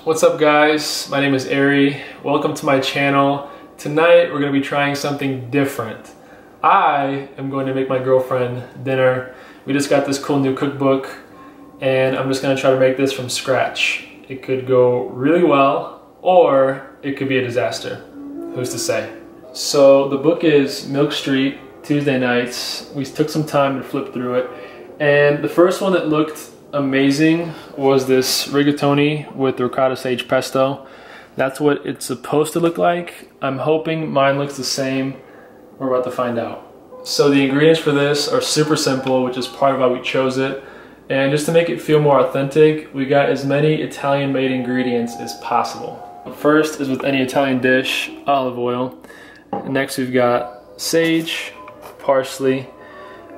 What's up guys? My name is Ari. Welcome to my channel. Tonight we're going to be trying something different. I am going to make my girlfriend dinner. We just got this cool new cookbook and I'm just going to try to make this from scratch. It could go really well or it could be a disaster. Who's to say? So the book is Milk Street, Tuesday Nights. We took some time to flip through it and the first one that looked amazing was this rigatoni with ricotta sage pesto. That's what it's supposed to look like. I'm hoping mine looks the same. We're about to find out. So the ingredients for this are super simple, which is part of why we chose it. And just to make it feel more authentic, we got as many Italian-made ingredients as possible. First is with any Italian dish, olive oil. And next we've got sage, parsley.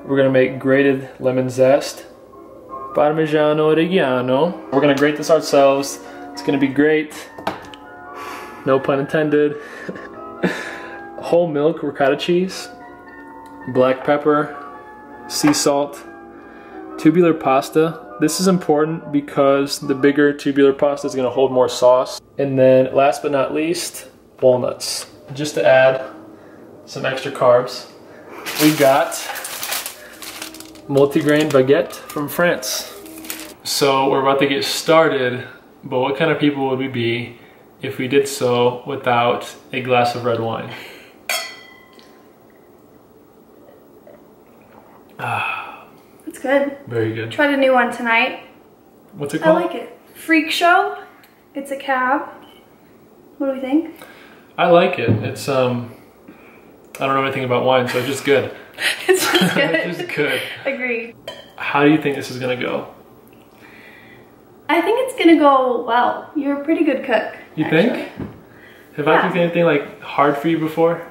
We're gonna make grated lemon zest. Parmigiano Reggiano. We're gonna grate this ourselves. It's gonna be great. No pun intended. Whole milk ricotta cheese, black pepper, sea salt, tubular pasta. This is important because the bigger tubular pasta is gonna hold more sauce. And then last but not least, walnuts. Just to add some extra carbs. We've got multigrain baguette from France. So we're about to get started, but what kind of people would we be if we did so without a glass of red wine? It's good. Very good. Tried a new one tonight. What's it called? I like it. Freak Show. It's a cab. What do we think? I like it. It's I don't know anything about wine, so it's just good. It's just good. It's just good. Agreed. How do you think this is gonna go? I think it's gonna go well. You're a pretty good cook. You actually. think? Have I cooked anything like hard for you before?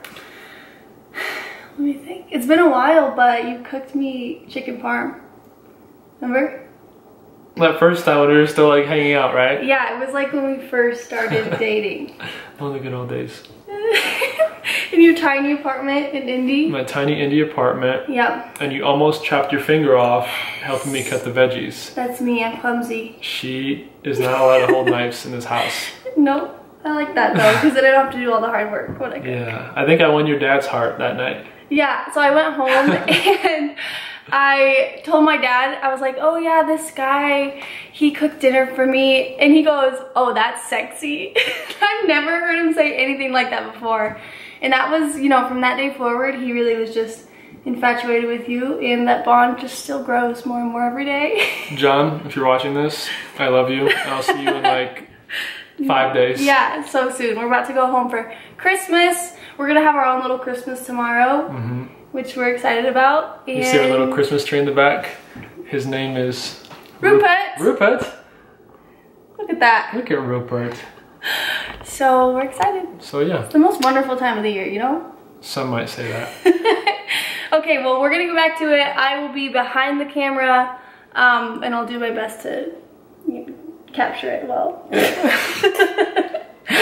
Let me think. It's been a while, but you cooked me chicken parm. Remember? That first time when we were still like hanging out, right? Yeah, it was like when we first started dating. Oh, the good old days. In your tiny apartment in Indy. My tiny Indy apartment. Yep. And you almost chopped your finger off helping me cut the veggies. That's me, I'm clumsy. She is not allowed to hold knives in this house. Nope. I like that though, because then I don't have to do all the hard work when I cook. Yeah, I think I won your dad's heart that night. Yeah, so I went home and I told my dad, I was like, oh yeah, this guy, he cooked dinner for me. And he goes, oh, that's sexy. I've never heard him say anything like that before. And that was, you know, from that day forward, he really was just infatuated with you. And that bond just still grows more and more every day. John, if you're watching this, I love you. I'll see you in like 5 days. Yeah, so soon. We're about to go home for Christmas. We're gonna have our own little Christmas tomorrow, which we're excited about. And you see our little Christmas tree in the back? His name is Rupert. Rupert. Look at that. Look at Rupert. So we're excited. So yeah. It's the most wonderful time of the year, you know? Some might say that. Okay, well, we're gonna go back to it. I will be behind the camera, and I'll do my best to capture it well.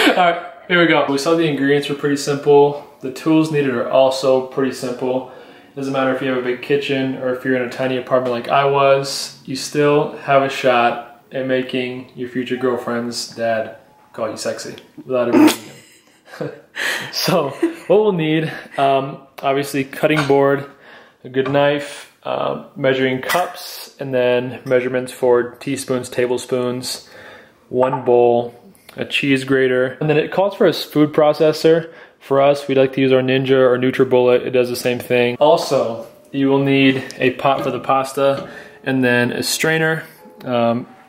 All right, here we go. We saw the ingredients were pretty simple. The tools needed are also pretty simple. Doesn't matter if you have a big kitchen or if you're in a tiny apartment like I was, you still have a shot at making your future girlfriend's dad call you sexy without ever meeting him. So what we'll need, obviously cutting board, a good knife, measuring cups, and then measurements for teaspoons, tablespoons, one bowl, a cheese grater, and then it calls for a food processor. For us, we like to use our Ninja or NutriBullet. It does the same thing. Also, you will need a pot for the pasta and then a strainer.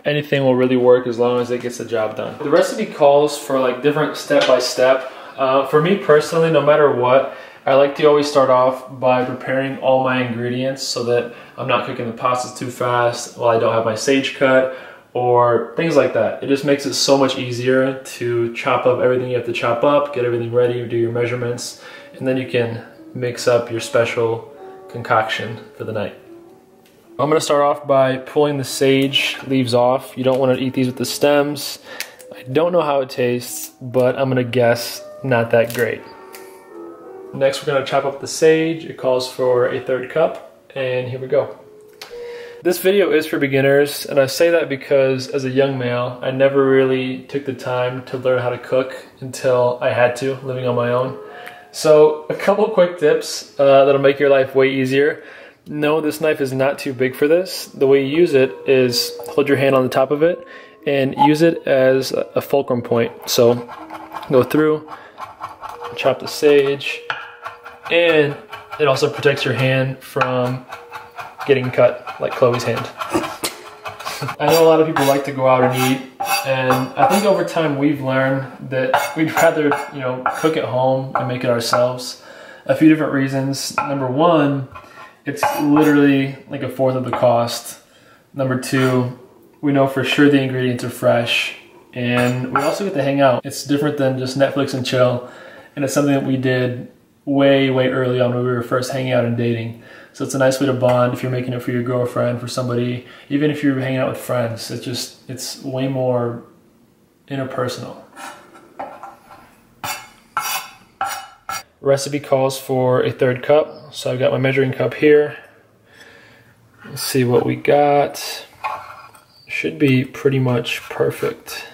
Anything will really work as long as it gets the job done. The recipe calls for like different step-by-step. For me personally, no matter what, I like to always start off by preparing all my ingredients so that I'm not cooking the pastas too fast while I don't have my sage cut or things like that. It just makes it so much easier to chop up everything you have to chop up, get everything ready, do your measurements, and then you can mix up your special concoction for the night. I'm gonna start off by pulling the sage leaves off. You don't want to eat these with the stems. I don't know how it tastes, but I'm gonna guess not that great. Next, we're gonna chop up the sage. It calls for a 1/3 cup, and here we go. This video is for beginners, and I say that because as a young male, I never really took the time to learn how to cook until I had to, living on my own. So a couple quick tips that'll make your life way easier. No, this knife is not too big for this. The way you use it is hold your hand on the top of it and use it as a fulcrum point. So go through, chop the sage, and it also protects your hand from getting cut like Chloe's hand. I know a lot of people like to go out and eat, and I think over time we've learned that we'd rather, cook at home and make it ourselves. A few different reasons. Number one, it's literally like a fourth of the cost. Number two, we know for sure the ingredients are fresh, and we also get to hang out. It's different than just Netflix and chill, and it's something that we did way early on when we were first hanging out and dating. So it's a nice way to bond if you're making it for your girlfriend, for somebody, even if you're hanging out with friends. It's way more interpersonal. Recipe calls for a 1/3 cup, so I've got my measuring cup here. Let's see what we got. Should be pretty much perfect.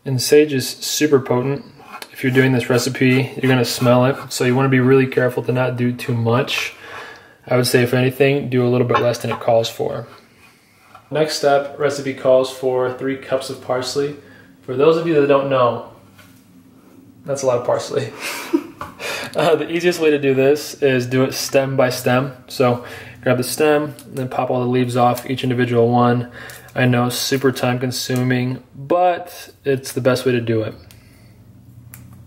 And sage is super potent. If you're doing this recipe, you're gonna smell it, so you wanna be really careful to not do too much. I would say, if anything, do a little bit less than it calls for. Next step, recipe calls for 3 cups of parsley. For those of you that don't know, that's a lot of parsley. The easiest way to do this is do it stem by stem. So grab the stem, and then pop all the leaves off, each individual one. I know, super time consuming, but it's the best way to do it.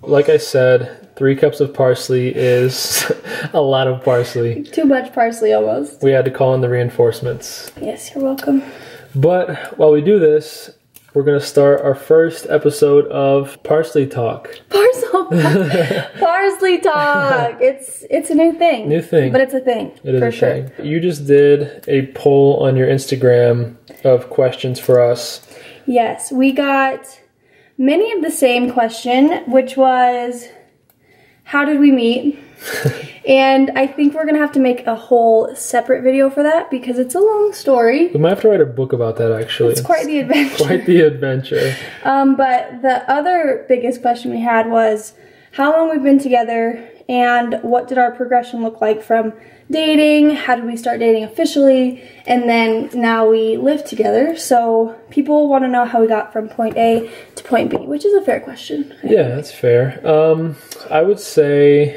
Like I said, 3 cups of parsley is a lot of parsley. Too much parsley almost. We had to call in the reinforcements. Yes, you're welcome. But while we do this, we're gonna start our first episode of Parsley Talk. Parsley Talk. It's a new thing. New thing. But it's a thing. It is for a sure. thing. You just did a poll on your Instagram of questions for us. Yes, we got many of the same question, which was, how did we meet? And I think we're gonna have to make a whole separate video for that because it's a long story. We might have to write a book about that, actually. It's quite the adventure. Quite the adventure. But the other biggest question we had was how long we've been together and what did our progression look like from dating, how did we start dating officially, and then now we live together. So people want to know how we got from point A to point B, which is a fair question. Yeah, that's fair. I would say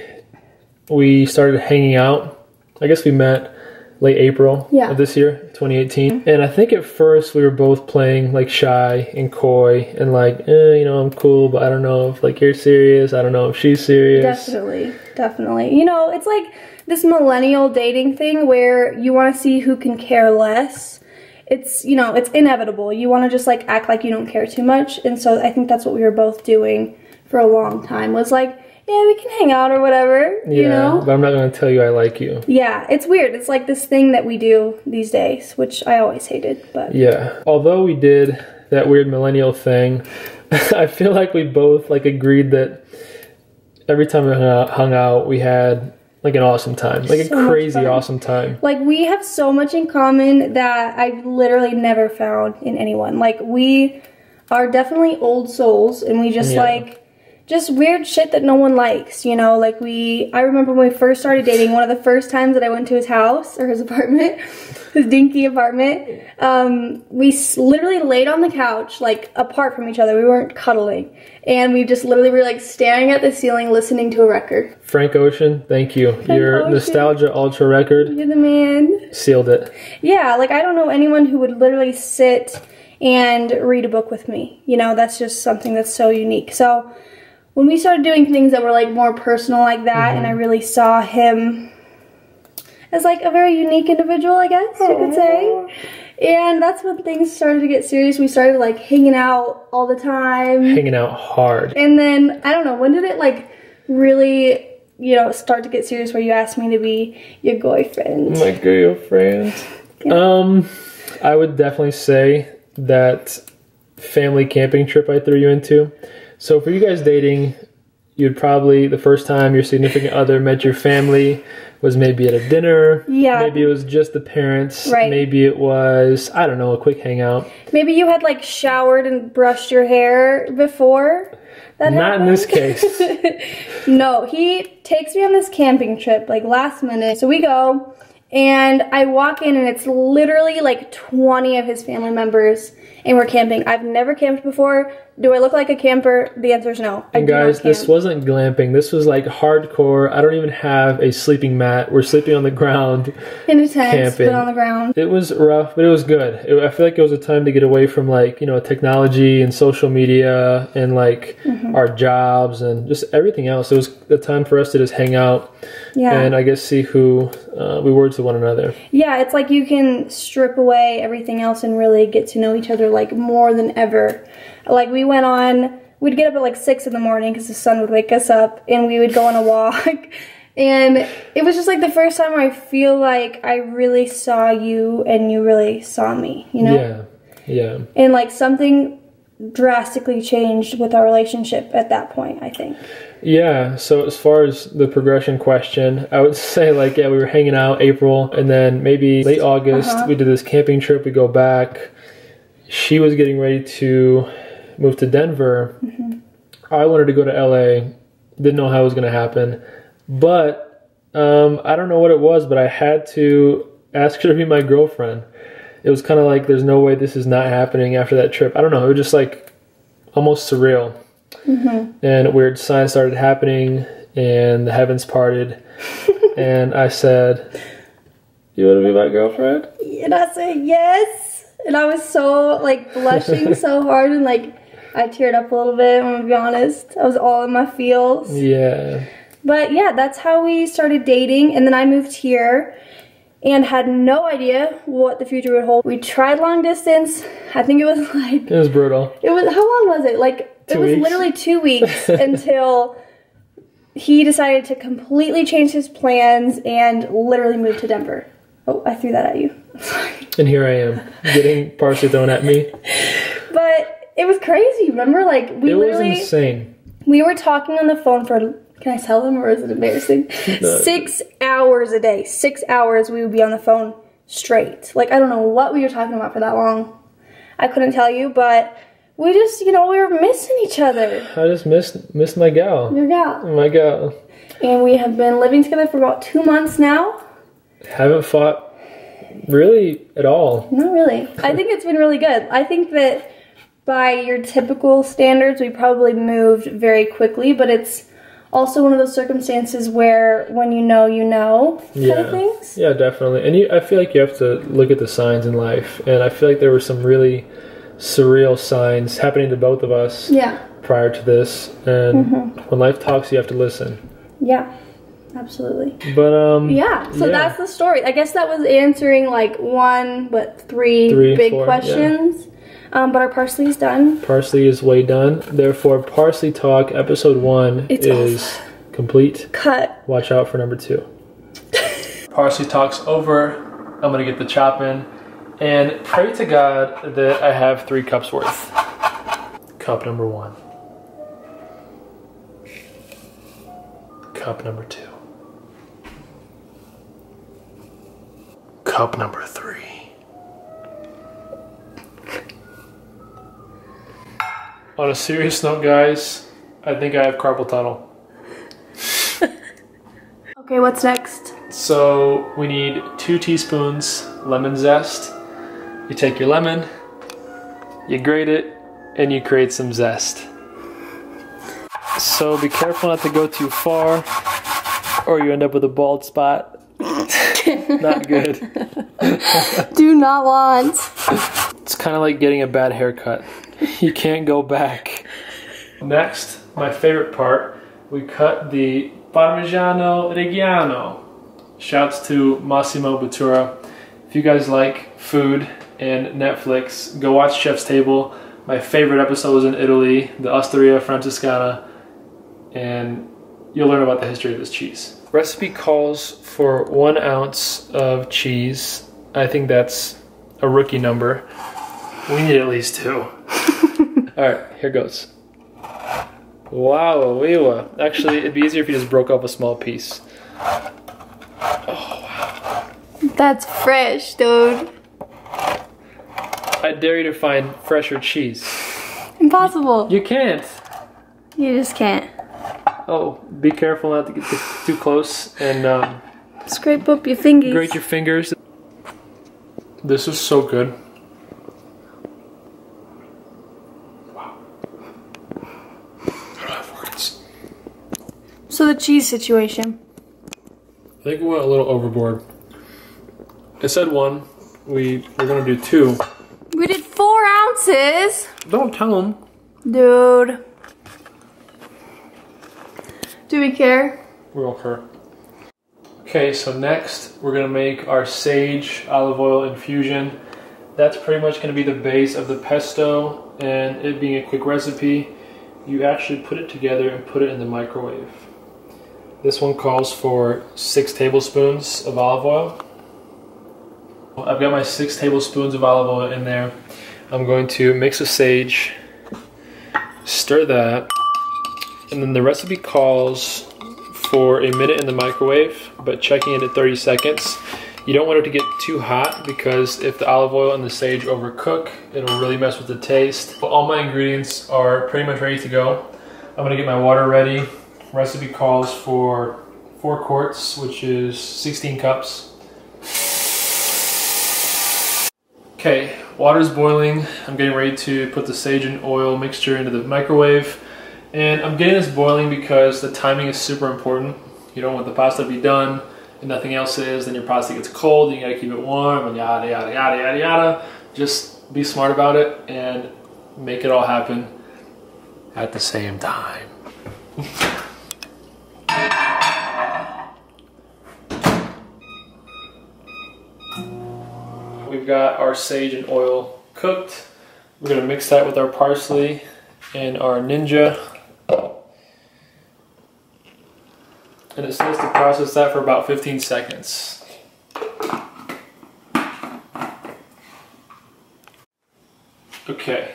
we started hanging out. I guess we met late April of this year, 2018. And I think at first we were both playing like shy and coy and like, I'm cool, but I don't know if like you're serious. I don't know if she's serious. Definitely. It's like this millennial dating thing where you want to see who can care less. It's, it's inevitable. You want to just like act like you don't care too much. And so I think that's what we were both doing for a long time, was like, yeah, we can hang out or whatever, but I'm not going to tell you I like you. Yeah, it's weird. It's like this thing that we do these days, which I always hated, but. Yeah, although we did that weird millennial thing, I feel like we both like agreed that every time we hung out, we had like an awesome time, like so a crazy awesome time. Like we have so much in common that I've literally never found in anyone. Like we are definitely old souls, and we just just weird shit that no one likes, like I remember when we first started dating, one of the first times that I went to his house, or his apartment, his dinky apartment, we literally laid on the couch, like apart from each other. We weren't cuddling, and we just literally were like staring at the ceiling, listening to a record. Frank Ocean, thank you. Your Nostalgia Ultra record. You're the man. Sealed it. Yeah, like I don't know anyone who would literally sit and read a book with me. That's just something that's so unique. So when we started doing things that were like more personal like that, and I really saw him as like a very unique individual, I guess you could say. And that's when things started to get serious. We started like hanging out all the time. Hanging out hard. And then, I don't know, when did it like really, start to get serious where you asked me to be your boyfriend? My girlfriend. Yeah. I would definitely say that family camping trip I threw you into. So for you guys dating, you'd probably, the first time your significant other met your family, was maybe at a dinner. Yeah. Maybe it was just the parents. Right. Maybe it was, I don't know, a quick hangout. Maybe you had like showered and brushed your hair before that Not happened. in this case. No, he takes me on this camping trip like last minute. So we go and I walk in and it's literally like 20 of his family members and we're camping. I've never camped before. Do I look like a camper? The answer is no. And guys, this wasn't glamping. This was like hardcore. I don't even have a sleeping mat. We're sleeping on the ground. In a tent, camping. but on the ground. It was rough, but it was good. I feel like it was a time to get away from like, you know, technology and social media and like our jobs and just everything else. It was a time for us to just hang out and I guess see who we were to one another. Yeah, it's like you can strip away everything else and really get to know each other like more than ever. Like we'd get up at like 6 in the morning because the sun would wake us up and we would go on a walk. And it was just like the first time where I feel like I really saw you and you really saw me, you know? Yeah, yeah. And like something drastically changed with our relationship at that point, I think. Yeah, so as far as the progression question, I would say like, yeah, we were hanging out April and then maybe late August, we did this camping trip, we go back. She was getting ready to move to Denver. I wanted to go to LA. Didn't know how it was going to happen. But I don't know what it was, but I had to ask her to be my girlfriend. It was kind of like, there's no way this is not happening after that trip. I don't know. It was just like almost surreal. And weird signs started happening and the heavens parted. And I said, you want to be my girlfriend? And I said, yes. And I was so like blushing so hard and like I teared up a little bit, I'm gonna be honest. I was all in my feels. Yeah. But yeah, that's how we started dating. And then I moved here and had no idea what the future would hold. We tried long distance. I think it was like... It was brutal. It was, how long was it? Like, 2 it was weeks? literally 2 weeks until he decided to completely change his plans and literally move to Denver. Oh, I threw that at you. And here I am, getting parsley thrown at me. But it was crazy, remember? Like, it was insane. We were talking on the phone for, can I tell them or is it embarrassing? No. 6 hours a day. 6 hours we would be on the phone straight. Like, I don't know what we were talking about for that long. I couldn't tell you, but we just, you know, we were missing each other. I just missed my gal. Your gal. My gal. And we have been living together for about 2 months now. Haven't fought really at all. Not really. I think it's been really good. I think that by your typical standards, we probably moved very quickly, but it's also one of those circumstances where when you know kind of things. Yeah, definitely. And I feel like you have to look at the signs in life, and I feel like there were some really surreal signs happening to both of us prior to this, and when life talks, you have to listen. Yeah. Absolutely. But so that's the story. I guess that was answering like three big questions. But our parsley is done. Parsley is way done. Therefore, Parsley Talk episode 1 is complete. Cut. Watch out for number 2. Parsley Talk's over. I'm gonna get the chop in, and pray to God that I have 3 cups worth. Cup number 1. Cup number 2. Cup number 3. On a serious note, guys, I think I have carpal tunnel. Okay, what's next? So we need 2 teaspoons lemon zest. You take your lemon, you grate it, and you create some zest. So be careful not to go too far, or you end up with a bald spot. Not good. Do not want. It's kind of like getting a bad haircut. You can't go back. Next, my favorite part, we cut the Parmigiano Reggiano. Shouts to Massimo Bottura. If you guys like food and Netflix, go watch Chef's Table. My favorite episode was in Italy, the Osteria Francescana, and you'll learn about the history of this cheese. Recipe calls for 1 ounce of cheese. I think that's a rookie number. We need at least 2. Alright, here goes. Wow, actually, it'd be easier if you just broke off a small piece. Oh, wow. That's fresh, dude. I dare you to find fresher cheese. Impossible. You can't. You just can't. Oh, be careful not to get too close and scrape up your fingers. grate your fingers. This is so good. Wow. I don't have words. So the cheese situation. I think we went a little overboard. I said 1. We're gonna do 2. We did 4 ounces. Don't tell them. Dude. Do we care? We don't care. Okay, so next we're gonna make our sage olive oil infusion. That's pretty much gonna be the base of the pesto, and it being a quick recipe, you actually put it together and put it in the microwave. This one calls for 6 tablespoons of olive oil. I've got my 6 tablespoons of olive oil in there. I'm going to mix the sage, stir that, and then the recipe calls for a minute in the microwave, but checking it at 30 seconds. You don't want it to get too hot because if the olive oil and the sage overcook, it'll really mess with the taste. All my ingredients are pretty much ready to go. I'm gonna get my water ready. Recipe calls for 4 quarts, which is 16 cups. Okay, water's boiling. I'm getting ready to put the sage and oil mixture into the microwave. And I'm getting this boiling because the timing is super important. You don't want the pasta to be done and nothing else is, then your pasta gets cold, and you gotta keep it warm, and yada, yada, yada, yada, yada. Just be smart about it and make it all happen at the same time. We've got our sage and oil cooked. We're gonna mix that with our parsley and our ninja. And it says to process that for about 15 seconds. Okay.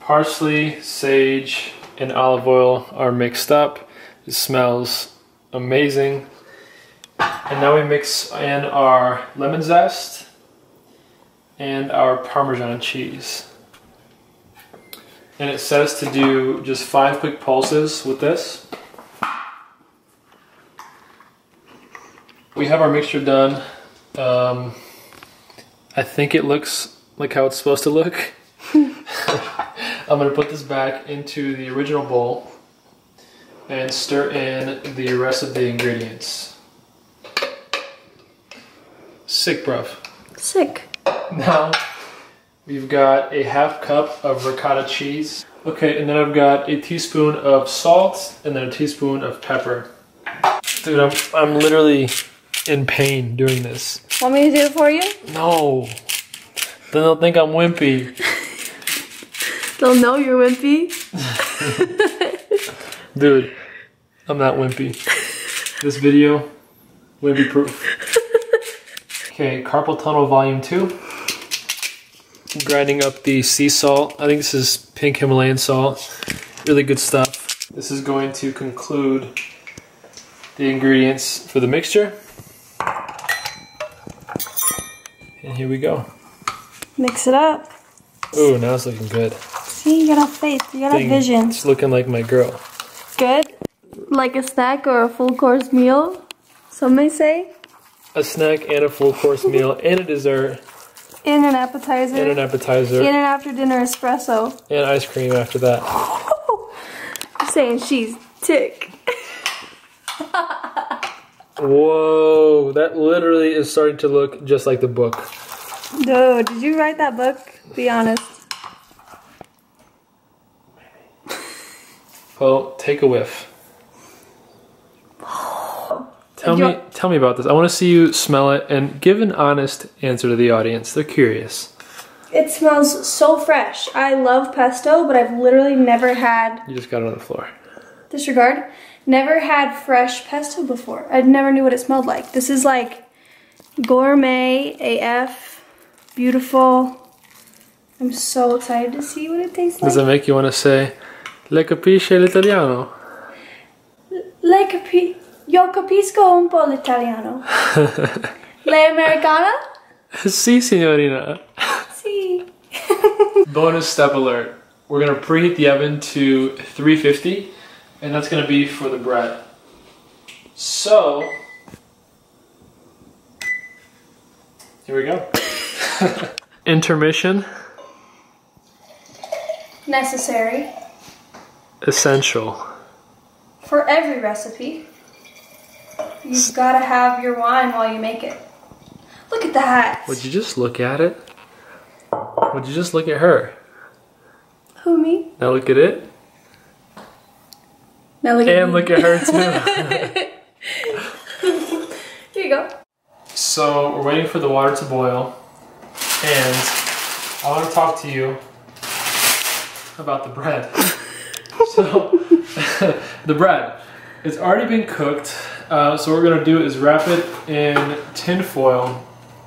Parsley, sage, and olive oil are mixed up. It smells amazing. And now we mix in our lemon zest and our Parmesan cheese. And it says to do just 5 quick pulses with this. We have our mixture done. I think it looks like how it's supposed to look. I'm gonna put this back into the original bowl and stir in the rest of the ingredients. Sick, bruv. Sick. Now, we've got a ½ cup of ricotta cheese. Okay, and then I've got a teaspoon of salt and then a teaspoon of pepper. Dude, I'm literally in pain doing this. Want me to do it for you? No. Then they'll think I'm wimpy. They'll know you're wimpy. Dude, I'm not wimpy. This video, wimpy proof. Okay, carpal tunnel volume 2. I'm grinding up the sea salt. I think this is pink Himalayan salt. Really good stuff. This is going to conclude the ingredients for the mixture. And here we go. Mix it up. Ooh, now it's looking good. See, you got a face, you got a vision. It's looking like my girl. Good? Like a snack or a full course meal, some may say. A snack and a full course meal and a dessert. And an appetizer. And an appetizer. And an after dinner espresso. And ice cream after that. I'm saying she's tick. Whoa, that literally is starting to look just like the book. Dude, did you write that book? Be honest. Well, take a whiff. Tell me about this. I want to see you smell it and give an honest answer to the audience. They're curious. It smells so fresh. I love pesto, but I've literally never had... You just got it on the floor. Disregard. Never had fresh pesto before. I never knew what it smelled like. This is like gourmet AF. Beautiful. I'm so excited to see what it tastes like. Does it make you want to say, Le capisce l'italiano? Le capi... Io capisco un po' l'italiano. Lei americana? Si, signorina. Si. Bonus step alert. We're gonna preheat the oven to 350, and that's gonna be for the bread. So, here we go. Intermission. Necessary. Essential. For every recipe, you've got to have your wine while you make it. Look at that. Would you just look at it? Would you just look at her? Who, me? Now look at it. Now look at And me. look at her too. Here you go. So we're waiting for the water to boil, and I want to talk to you about the bread. So the bread, it's already been cooked. So what we're gonna do is wrap it in tin foil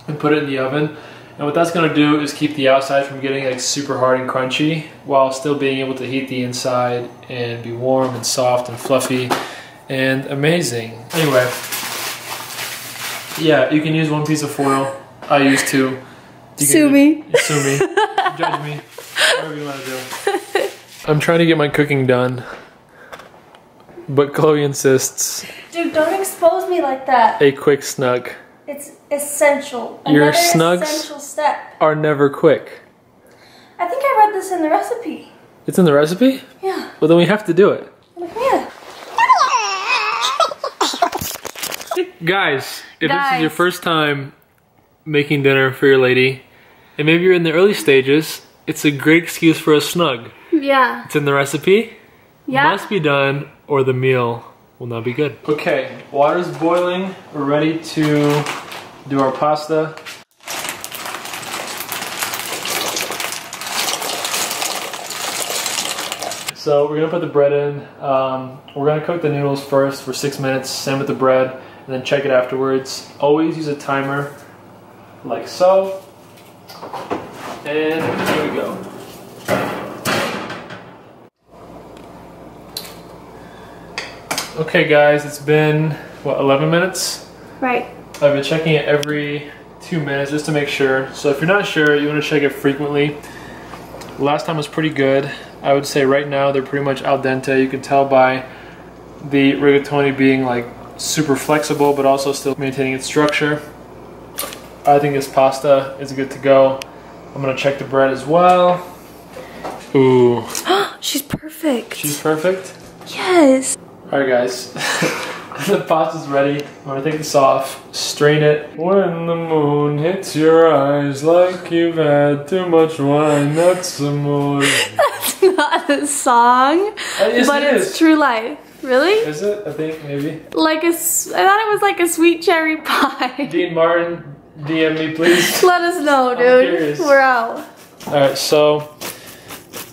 and put it in the oven. And what that's gonna do is keep the outside from getting like super hard and crunchy while still being able to heat the inside and be warm and soft and fluffy and amazing. Anyway, yeah, you can use one piece of foil. I use two. Sue me. Sue me. Judge me. Whatever you want to do. I'm trying to get my cooking done, but Chloe insists. Dude, don't expose me like that. A quick snug. It's essential. Your Another snugs essential step. are never quick. I think I read this in the recipe. It's in the recipe? Yeah. Well, then we have to do it. Yeah. Guys, if this is your first time making dinner for your lady, and maybe you're in the early stages, it's a great excuse for a snug. Yeah. It's in the recipe. Yeah. Must be done, or the meal will not be good. Okay, water's boiling. We're ready to do our pasta. So we're gonna put the bread in. We're gonna cook the noodles first for 6 minutes, same with the bread, and then check it afterwards. Always use a timer, like so. And here we go. Okay guys, it's been, what, 11 minutes? Right. I've been checking it every 2 minutes just to make sure. So if you're not sure, you want to check it frequently. Last time was pretty good. I would say right now they're pretty much al dente. You can tell by the rigatoni being like super flexible but also still maintaining its structure. I think this pasta is good to go. I'm going to check the bread as well. Ooh. She's perfect. She's perfect? Yes. Alright guys, the pasta's ready. I'm gonna take this off, strain it. When the moon hits your eyes like you've had too much wine, that's the mood. That's not a song, Yes, but it it's is. true life. Really? Is it? I think maybe. Like I thought it was like a sweet cherry pie. Dean Martin, DM me please. Let us know, I'm dude. curious. We're out. Alright, so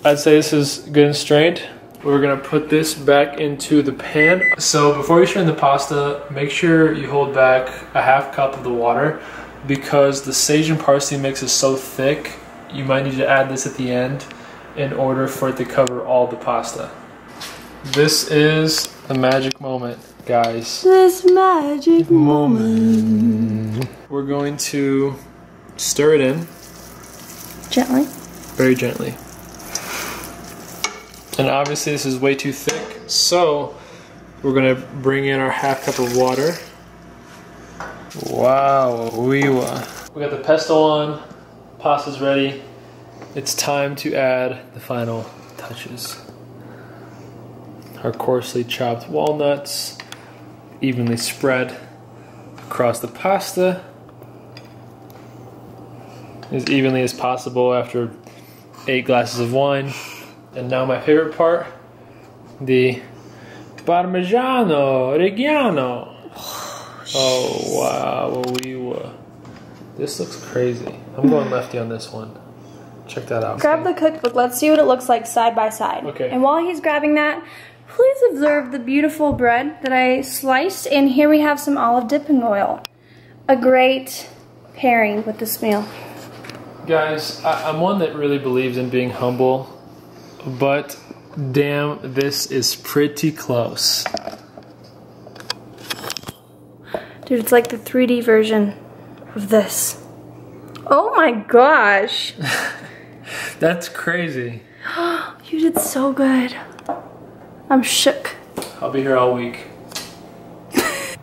I'd say this is good and strained. We're gonna put this back into the pan. So before you strain the pasta, make sure you hold back a half cup of the water because the sage and parsley mix is so thick, you might need to add this at the end in order for it to cover all the pasta. This is the magic moment, guys. This magic moment. We're going to stir it in. Gently. Very gently. And obviously this is way too thick, so we're gonna bring in our half cup of water. Wow, we got the pesto on, pasta's ready. It's time to add the final touches. Our coarsely chopped walnuts, evenly spread across the pasta, as evenly as possible after 8 glasses of wine. And now my favorite part, the Parmigiano Reggiano. Oh wow, this looks crazy. I'm going lefty on this one. Check that out. Grab the cookbook. Let's see what it looks like side by side. Okay. And while he's grabbing that, please observe the beautiful bread that I sliced. And here we have some olive dipping oil. A great pairing with this meal. Guys, I'm one that really believes in being humble. But damn, this is pretty close. Dude, it's like the 3D version of this. Oh my gosh. That's crazy. You did so good. I'm shook. I'll be here all week.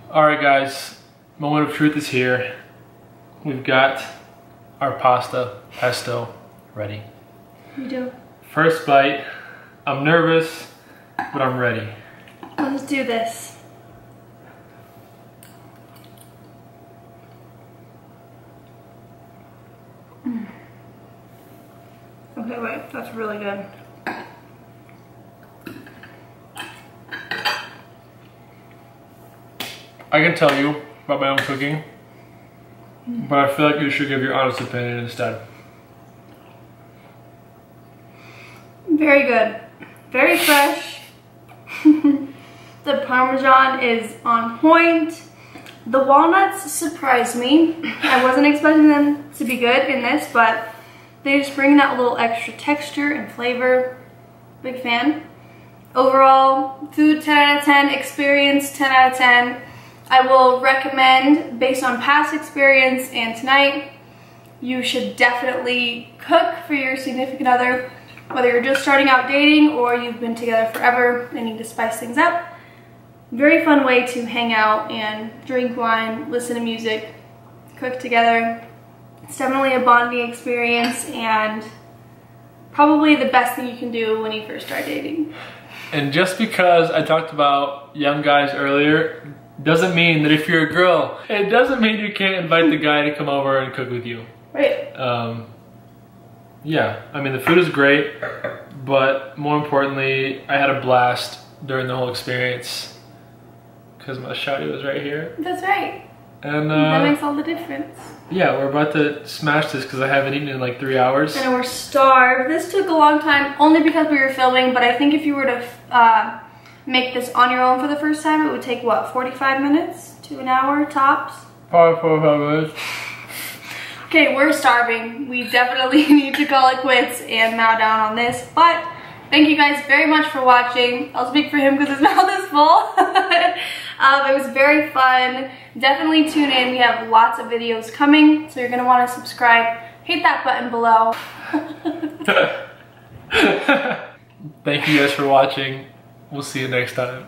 Alright guys, moment of truth is here. We've got our pasta, pesto, ready. We do. First bite. I'm nervous, but I'm ready. Let's do this. Okay, wait, that's really good. I can tell you about my own cooking, but I feel like you should give your honest opinion instead. Very good. Very fresh. The Parmesan is on point. The walnuts surprised me. I wasn't expecting them to be good in this, but they just bring that little extra texture and flavor. Big fan. Overall, food 10 out of 10, experience 10 out of 10. I will recommend, based on past experience and tonight, you should definitely cook for your significant other, whether you're just starting out dating or you've been together forever and need to spice things up. Very fun way to hang out and drink wine, listen to music, cook together. It's definitely a bonding experience and probably the best thing you can do when you first start dating. And just because I talked about young guys earlier, doesn't mean that if you're a girl, it doesn't mean you can't invite the guy to come over and cook with you. Right. Yeah, I mean the food is great, but more importantly, I had a blast during the whole experience because my shawty was right here. That's right. And that makes all the difference. Yeah, we're about to smash this because I haven't eaten in like 3 hours. And we're starved. This took a long time only because we were filming, but I think if you were to make this on your own for the first time, it would take what, 45 minutes to an hour tops? Probably 45 minutes. Okay, we're starving. We definitely need to call it quits and mow down on this, but thank you guys very much for watching. I'll speak for him because his mouth is full. It was very fun. Definitely tune in. We have lots of videos coming, so you're gonna want to subscribe. Hit that button below. Thank you guys for watching. We'll see you next time.